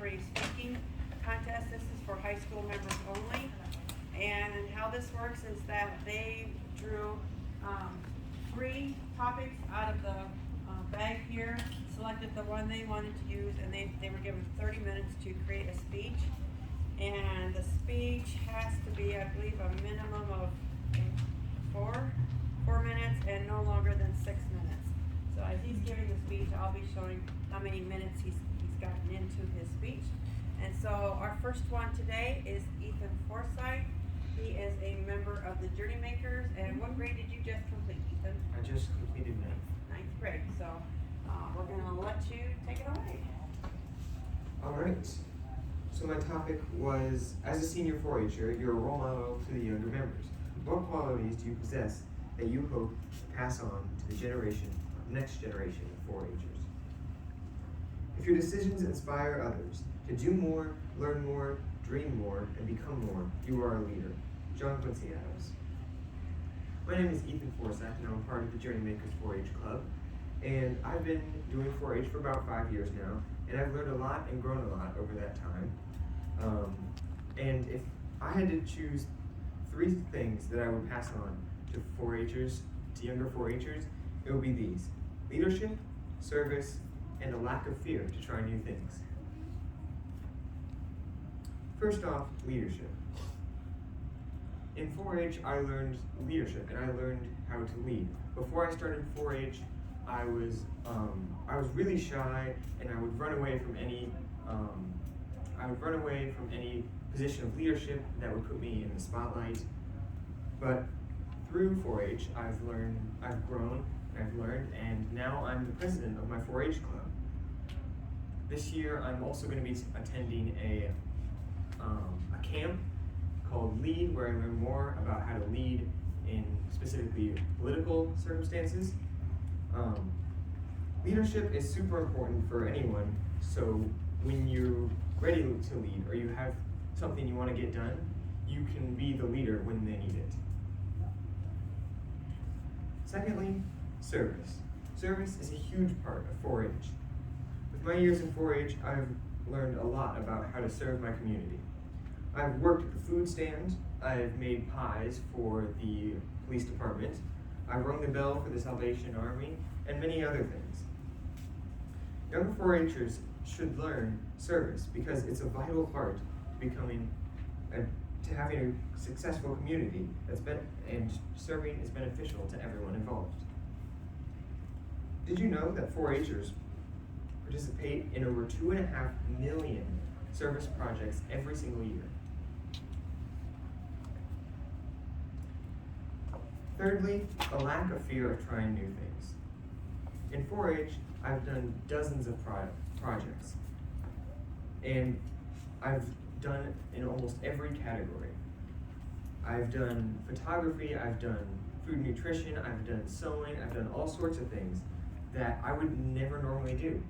contemporary speaking contest. This is for high school members only. And how this works is that they drew 3 topics out of the bag here, selected the one they wanted to use, and they were given 30 minutes to create a speech. And the speech has to be, I believe, a minimum of 4 minutes and no longer than 6 minutes. So as he's giving the speech, I'll be showing how many minutes he's gotten into his speech. And so our first one today is Ethan Forsythe. He is a member of the Journey Makers. And what grade did you just complete, Ethan? I just completed 9th. 9th grade. So we're going to let you take it away. All right. So my topic was, as a senior 4-H'er, you're a role model to the younger members. What qualities do you possess that you hope to pass on to the next generation of 4-H'ers? If your decisions inspire others to do more, learn more, dream more, and become more, you are a leader. John Quincy Adams. My name is Ethan Forsythe, and I'm part of the Journey Makers 4-H Club. And I've been doing 4-H for about 5 years now, and I've learned a lot and grown a lot over that time. And if I had to choose 3 things that I would pass on to 4-H'ers, to younger 4-H'ers, it would be these: leadership, service, and a lack of fear to try new things. First off, leadership. In 4-H, I learned leadership, and I learned how to lead. Before I started 4-H, I was really shy, and I would run away from any position of leadership that would put me in the spotlight. But through 4-H, I've grown, I've learned, and now I'm the president of my 4-H club. This year, I'm also going to be attending a camp called Lead, where I learn more about how to lead in specifically political circumstances. Leadership is super important for anyone, so when you're ready to lead or you have something you want to get done, you can be the leader when they need it. Secondly, service. Service is a huge part of 4-H. With my years in 4-H, I've learned a lot about how to serve my community. I've worked at the food stand, I've made pies for the police department, I've rung the bell for the Salvation Army, and many other things. Younger 4-H'ers should learn service because it's a vital part to having a successful community and serving is beneficial to everyone involved. Did you know that 4-H'ers participate in over 2.5 million service projects every single year? Thirdly, a lack of fear of trying new things. In 4-H, I've done dozens of projects, and I've done it in almost every category. I've done photography, I've done food nutrition, I've done sewing, I've done all sorts of things that I would never normally do.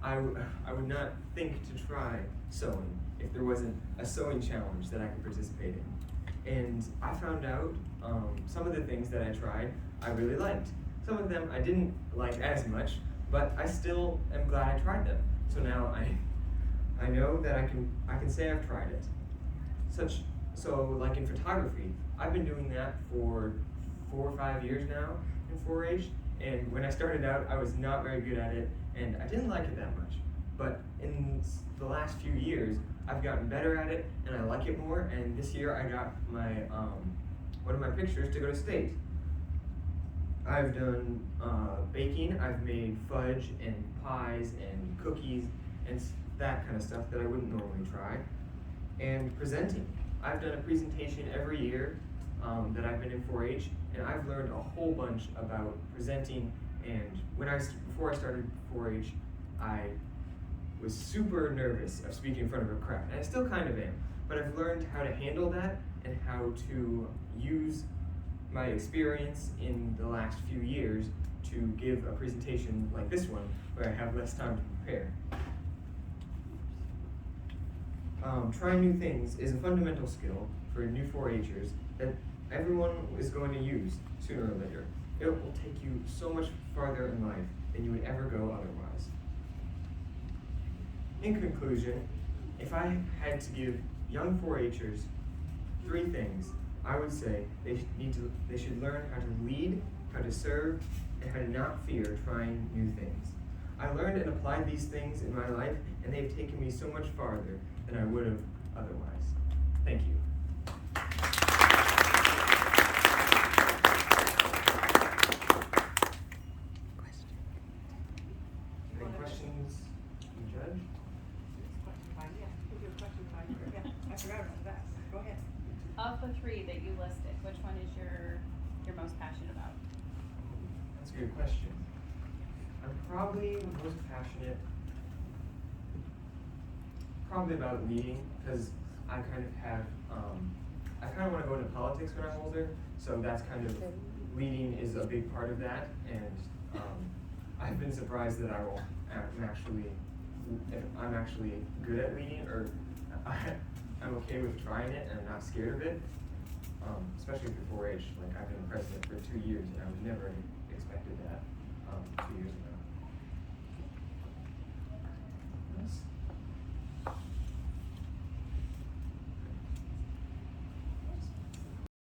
I would not think to try sewing if there wasn't a sewing challenge that I could participate in. And I found out some of the things that I tried I really liked. Some of them I didn't like as much, but I still am glad I tried them. So now I know that I can say I've tried it. So like in photography, I've been doing that for 4 or 5 years now in 4-H, and when I started out, I was not very good at it, and I didn't like it that much. But in the last few years, I've gotten better at it, and I like it more, and this year I got my one of my pictures to go to state. I've done baking, I've made fudge and pies and cookies and that kind of stuff that I wouldn't normally try. And presenting. I've done a presentation every year that I've been in 4-H, and I've learned a whole bunch about presenting. And before I started 4-H, I was super nervous of speaking in front of a crowd, and I still kind of am. But I've learned how to handle that and how to use my experience in the last few years to give a presentation like this one, where I have less time to prepare. Trying new things is a fundamental skill for new 4-H'ers that everyone is going to use sooner or later. It will take you so much farther in life than you would ever go otherwise. In conclusion, if I had to give young 4-Hers 3 things, I would say they should learn how to lead, how to serve, and how to not fear trying new things. I learned and applied these things in my life, and they've taken me so much farther than I would have otherwise. Thank you. Any questions from the judge? Question 5, yeah, we'll do question 5, yeah, I forgot about that, go ahead. Of the 3 that you listed, which one is you're most passionate about? That's a good question. I'm probably most passionate about leading, because I kind of have, I kind of want to go into politics when I'm older, so that's kind of, leading is a big part of that, and I've been surprised that I'm actually good at leading, or I'm okay with trying it and I'm not scared of it, especially for 4-H. Like, I've been president for 2 years and I would never have expected that.